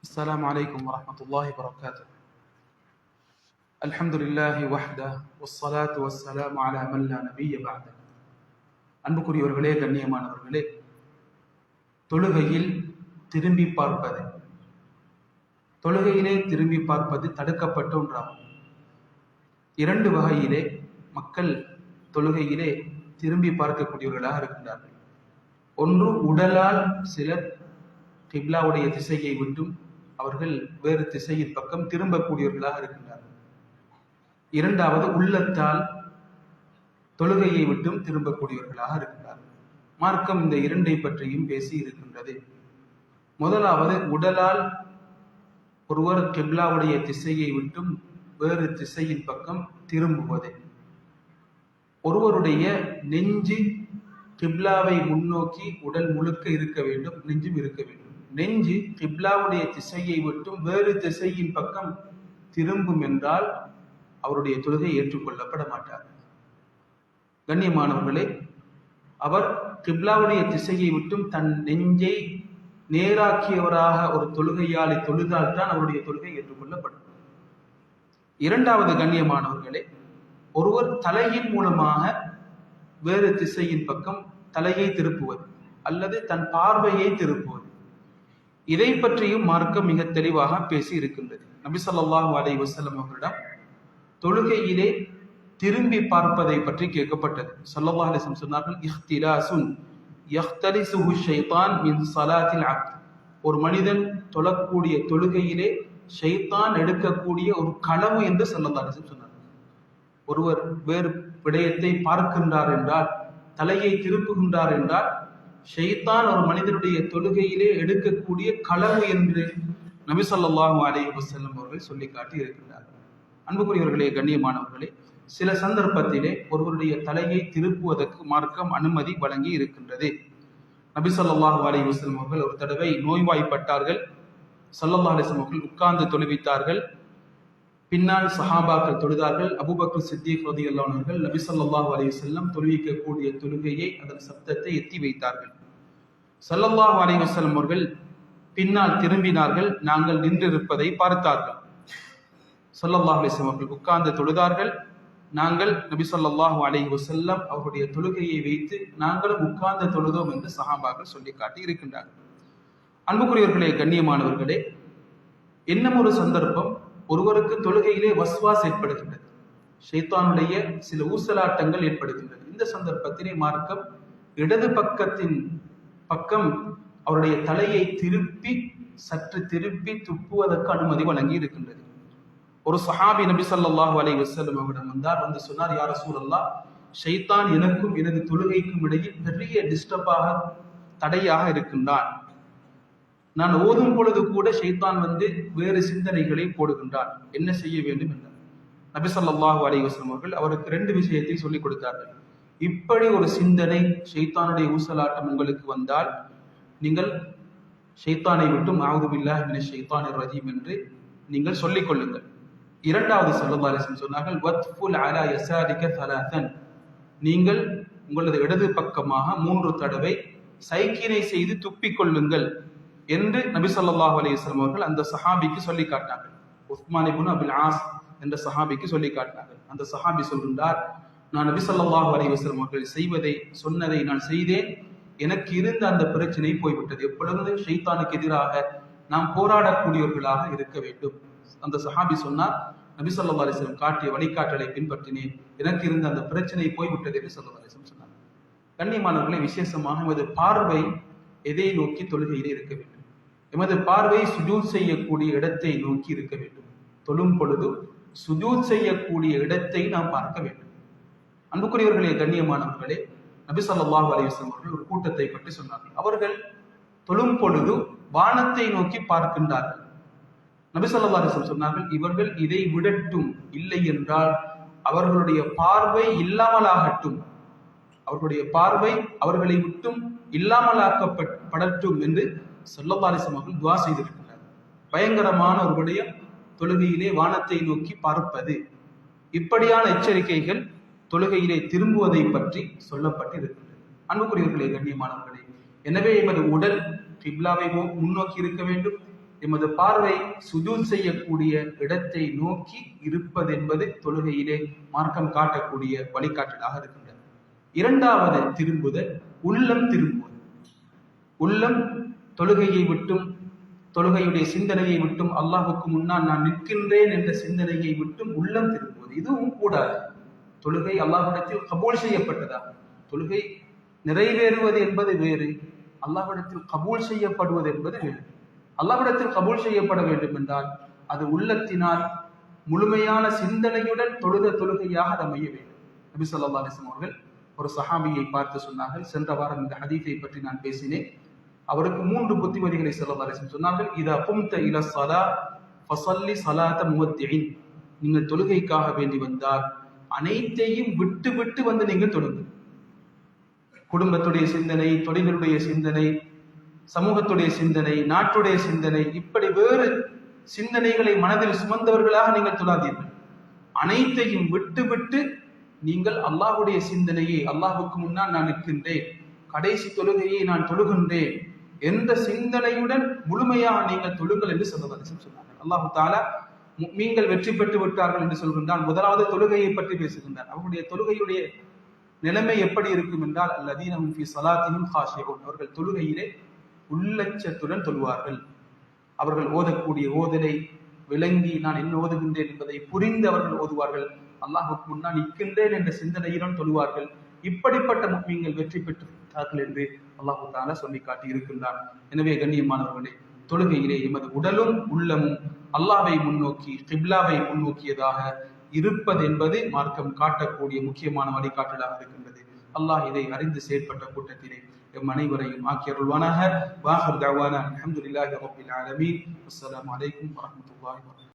السلام عليكم ورحمة الله وبركاته. الحمد لله وحده والصلاة والسلام على من لا نبي بعده. அன்புக்குரியவர்களே, கண்ணியமானவர்களே, தொழுகையில் திரும்பி பார்ப்பது, தொழுகையிலே திரும்பி பார்ப்பது தடுக்கப்பட்ட ஒன்றாகும். இரண்டு வகையிலே மக்கள் தொழுகையிலே திரும்பி பார்க்கக்கூடியவர்களாக இருக்கின்றார்கள். ஒன்று, உடலால் சிலர் கிப்லாவுடைய திசையை விட்டும் அவர்கள் வேறு திசையின் பக்கம் திரும்பக்கூடியவர்களாக இருக்கின்றார்கள். இரண்டாவது, உள்ளத்தால் தொழுகையை விட்டும் திரும்பக்கூடியவர்களாக இருக்கின்றார்கள். மார்க்கம் இந்த இரண்டை பற்றியும் பேசி இருக்கின்றது. முதலாவது, உடலால் ஒருவர் கிப்லாவுடைய திசையை விட்டும் வேறு திசையின் பக்கம் திரும்புவது. ஒருவருடைய நெஞ்சு கிப்லாவை முன்னோக்கி உடல் முழுக்க இருக்க வேண்டும், நெஞ்சும் இருக்க வேண்டும். நெஞ்சு கிப்லாவுடைய திசையை விட்டும் வேறு திசையின் பக்கம் திரும்பும் என்றால் அவருடைய தொழுகை ஏற்றுக்கொள்ளப்பட மாட்டார். கண்ணியமானவர்களே, அவர் கிப்லாவுடைய திசையை விட்டும் தன் நெஞ்சை நேராக்கியவராக ஒரு தொழுகையாளி தொழுதால் தான் அவருடைய தொழுகை ஏற்றுக்கொள்ளப்படும். இரண்டாவது, கண்ணியமானவர்களே, ஒருவர் தலையின் மூலமாக வேறு திசையின் பக்கம் தலையை திருப்புவது அல்லது தன் பார்வையை திருப்புவது, இதை பற்றியும் மார்க்கம் மிக தெளிவாக பேசி இருக்கின்றது. நபி ஸல்லல்லாஹு அலைஹி வஸல்லம் அவர்களிடம் தொழுகையிலே திரும்பி பார்ப்பதை பற்றி கேட்கப்பட்டது. ஸல்லல்லாஹு அலைஹி வஸல்லம் சொன்னார்கள், இஹ்திலாசுன் யஹ்தலிசுஹு ஷைத்தான் மின் ஸலாத்தில் அப்த். ஒரு மனிதன் தொழக்கூடிய தொழுகையிலே ஷைத்தான் எடுக்கக்கூடிய ஒரு களவு என்று ஸல்லல்லாஹு அலைஹி வஸல்லம் சொன்னார்கள். ஒருவர் வேறு விடயத்தை பார்க்கின்றார் என்றால், தலையை திருப்புகின்றார் என்றால், ஷைத்தான் ஒரு மனிதனுடைய தொழுகையிலே எடுக்கக்கூடிய களவு என்று நபி ஸல்லல்லாஹு அலைஹி வஸல்லம் அவர்கள் சொல்லி காட்டி இருக்கின்றார்கள். அன்புக்குரியவர்களே, கண்ணியமானவர்களே, சில சந்தர்ப்பத்திலே ஒருவருடைய தலையை திருப்புவதற்கு மார்க்கம் அனுமதி வழங்கி இருக்கின்றது. நபி ஸல்லல்லாஹு அலைஹி வஸல்லம் அவர்கள் ஒரு தடவை நோய்வாய்ப்பட்டார்கள். ஸல்லல்லாஹு அலைஹி வஸல்லம் அவர்கள் உட்கார்ந்து தொழுவித்தார்கள். பின்னால் சஹாபாக்கள் தொழுதார்கள். அபூபக்கர் சித்திக் ரலியல்லாஹு அன்ஹு அவர்கள் நபி ஸல்லல்லாஹு அலைஹி வஸல்லம் தொழுவிக்கக்கூடிய தொழுகையை, அதன் சப்தத்தை எத்தி வைத்தார்கள். ஸல்லல்லாஹு அலைஹி வஸல்லம் அவர்கள் பின்னால் திரும்பினார்கள். நாங்கள் நின்றிருப்பதை பார்த்தார்கள். ஸல்லல்லாஹு அலைஹி வஸல்லம் அவர்கள் உட்கார்ந்து தொழுதார்கள். நாங்கள் நபி ஸல்லல்லாஹு அலைஹி வஸல்லம் அவருடைய தொழுகையை வைத்து நாங்களும் உட்கார்ந்து தொழுதோம் என்று சஹாபாக்கள் சொல்லி காட்டி இருக்கின்றார்கள். அன்புக்குரியவர்களே, கண்ணியமானவர்களே, இன்னும் ஒரு சந்தர்ப்பம், ஒருவருக்கு தொழுகையிலே வஸ்வாஸ் ஏற்படுகின்றது, ஷைத்தானுடைய சில ஊசலாட்டங்கள் ஏற்படுகின்றது. இந்த சந்தர்ப்பத்திலே மார்க்கம் இடது பக்கத்தின் பக்கம் அவருடைய தலையை சற்று திருப்பி துப்புவதற்கு அனுமதி வழங்கி இருக்கின்றது. ஒரு சஹாபி நபி ஸல்லல்லாஹு அலைஹி வஸல்லம் அவரிடம் வந்தார். வந்து சொன்னார், யா ரசூலல்லாஹ், ஷைத்தான் எனக்கும் எனது தொழுகைக்கும் இடையில் பெரிய டிஸ்டர்பாக, தடையாக இருக்கின்றான். நான் ஓதும் பொழுது கூட ஷைத்தான் வந்து வேறு சிந்தனைகளை போடுகின்றான், என்ன செய்ய வேண்டும் என்றார். நபி ஸல்லல்லாஹு அலைஹி வஸல்லம் அவர்கள் அவருக்கு ரெண்டு விஷயத்தை சொல்லிக் கொடுத்தார்கள். இப்படி ஒரு சிந்தனை, ஷைத்தானுடைய ஊசலாட்டம் உங்களுக்கு வந்தால் நீங்கள் ஷைத்தானை விட்டும் அஊது பில்லாஹி மினஷ் ஷைத்தானிர் ரஜீம் என்று நீங்கள் சொல்லிக் கொள்ளுங்கள். இரண்டாவது, ஸல்லல்லாஹு அலைஹி வஸல்லம் சொன்னார்கள், வத்ஃபுல் அலா யஸாரிக ஸலாத்தன், நீங்கள் உங்களது இடது பக்கமாக 3 தடவை சைக்கினை செய்து துப்பிக் கொள்ளுங்கள் என்று நபி ஸல்லல்லாஹு அலைஹி வஸல்லம் அவர்கள் அந்த சஹாபிக்கு சொல்லி காட்டினார்கள். உஸ்மான் இப்னு அபில் ஆஸ் என்ற சஹாபிக்கு சொல்லி காட்டினார்கள். அந்த சஹாபி சொல்கின்றார், நான் நபி ஸல்லல்லாஹு அலைஹி வஸல்லம் அவர்கள் சொன்னதை நான் செய்தேன். எனக்கு இருந்த அந்த பிரச்சனை போய்விட்டது. எப்பொழுது ஷைத்தானுக்கு எதிராக நாம் போராடக்கூடியவர்களாக இருக்க வேண்டும். அந்த சஹாபி சொன்னார், நபி ஸல்லல்லாஹு அலைஹி வஸல்லம் காட்டிய வழிகாட்டலை பின்பற்றினேன், எனக்கு இருந்த அந்த பிரச்சனை போய்விட்டது என்று ஸல்லல்லாஹு அலைஹி வஸல்லம் சொன்னார். கண்ணியமானவர்களை, விசேஷமாக எமது பார்வை எதை நோக்கி தொழுகையிலே இருக்க வேண்டும்? எமது பார்வை சுஜூத் செய்யக்கூடிய இடத்தை நோக்கி இருக்க வேண்டும். தொழும் பொழுது சுஜூத் செய்யக்கூடிய இடத்தை நாம் பார்க்க வேண்டும். அன்புக்குரியவர்களே, கண்ணியமானவர்களே, நபி ஸல்லல்லாஹு அலைஹி வஸல்லம் அவர்கள் ஒரு கூட்டத்தை பற்றி சொன்னார்கள். அவர்கள் தொழும் பொழுது வானத்தை நோக்கி பார்க்கின்றார்கள். நபி ஸல்லல்லாஹு அலைஹி வஸல்லம் சொன்னார்கள், இவர்கள் இதை விடட்டும், இல்லை என்றால் அவர்களுடைய பார்வை இல்லாமலாகட்டும், அவர்களுடைய பார்வை அவர்களை விட்டும் இல்லாமலாக்கப்படட்டும் என்று ஸல்லல்லாஹு அலைஹி வஸல்லம் அவர்கள் துஆ செய்திருக்கிறார். பயங்கரமான ஒரு விடயம் தொழுகையிலே வானத்தை நோக்கி பார்ப்பது. இப்படியான எச்சரிக்கைகள் தொழுகையிலே திரும்புவதை பற்றி சொல்லப்பட்டு இருக்கின்றது. அன்புக்குரியவர்களே, கண்ணியமானவர்களே, எனவே எமது உடல் கிப்லாவை முன்னோக்கி இருக்க வேண்டும். எமது பார்வை சுஜூத் செய்யக்கூடிய இடத்தை நோக்கி இருப்பது என்பது தொழுகையிலே மார்க்கம் காட்டக்கூடிய வழிகாட்டலாக இருக்கின்றது. இரண்டாவது திரும்புதல் உள்ளம் திரும்புவது. உள்ளம் தொழுகையை விட்டும், தொழுகையுடைய சிந்தனையை விட்டும், அல்லாஹுக்கு முன்னால் நான் நிற்கின்றேன் என்ற சிந்தனையை விட்டும் உள்ளம் திரும்புவது. இதுவும் கூடாது. தொழுகை அல்லாஹ்விடத்தில் கபூல் செய்யப்பட்டதா? தொழுகை நிறைவேறுவது என்பது வேறு, அல்லாஹ்விடத்தில் கபூல் செய்யப்படுவது என்பது வேறு. அல்லாஹ்விடத்தில் கபூல் செய்யப்பட வேண்டும் என்றால் அது உள்ளத்தினால் முழுமையான சிந்தனையுடன் தொழுத தொழுகையாக அது அமைய வேண்டும். நபி ஸல்லல்லாஹு அலைஹி வஸல்லம் அவர்கள் ஒரு சஹாபியை பார்த்து சொன்னார்கள். சென்ற வாரம் இந்த ஹதீஸை பற்றி நான் பேசினேன். அவருக்கு 3 புத்திமதிகளை ஸல்லல்லாஹு அலைஹி வஸல்லம் சொன்னார்கள். இதா கும்த இலா ஸலா ஃபஸல்லி ஸலாத முவத்திஇன். நீங்கள் தொழுகைக்காக வேண்டி வந்தால் அனைத்தையும் விட்டு விட்டு வந்து நீங்கள் தொழுங்கள். குடும்பத்துடைய சிந்தனை, தொழிலுடைய சிந்தனை, சமூகத்துடைய சிந்தனை, நாட்டுடைய சிந்தனை, இப்படி வேறு சிந்தனைகளை மனதில் சுமந்தவர்களாக நீங்கள் தொழாதீர்கள். அனைத்தையும் விட்டு விட்டு நீங்கள் அல்லாஹ்வுடைய சிந்தனையை, அல்லாஹுக்கு முன்னால் நான் நிற்கின்றேன், கடைசி தொழுகையை நான் தொழுகின்றேன் என்ற சிந்தனையுடன் முழுமையாக நீங்கள் தொழுங்கள் என்று சொன்னார்கள். அல்லாஹு தஆலா முஃமின்கள் வெற்றி பெற்று விட்டார்கள் என்று சொல்கின்றான். முதலாவது தொழுகையை பற்றி பேசுகின்றார். அவருடைய தொழுகையுடைய நிலைமை எப்படி இருக்கும் என்றால், அல்லதீன ஹும் ஃபீ ஸலாத்திஹிம் காஷிஊன். அவர்கள் தொழுகையிலே உள்ளச்சத்துடன் தொழுவார்கள். அவர்கள் ஓதக்கூடிய ஓதலை விளங்கி நான் என்ன ஓதுகின்றேன் என்பதை புரிந்து அவர்கள் ஓதுவார்கள். அல்லாஹுக்கு முன்னால் நிற்கின்றேன் என்ற சிந்தனையுடன் தொழுவார்கள். இப்படிப்பட்ட முஃமின்கள் வெற்றி பெற்றார்கள் என்று அல்லாஹு தஆலா சொல்லி காட்டி இருக்கின்றான். எனவே கண்ணியமானவர்களே, தொழுகையிலே எமது உடலும் உள்ளமும் அல்லாஹ்வை முன்னோக்கி, கிப்லாவை முன்னோக்கியதாக இருப்பது என்பது மார்க்கம் காட்டக்கூடிய முக்கியமான வழிகாட்டலாக இருக்கின்றது. அல்லாஹ் இதை அறிந்து செயற்பட்ட கூட்டத்திலே எம் அனைவரையும் ஆக்கி அருள்வானாக. வாஹிர் தஅவானா அல்ஹம்துலில்லாஹி ரப்பில் ஆலமீன். அஸ்ஸலாமு அலைக்கும் வரஹ்மத்துல்லாஹி வபரகாத்துஹு.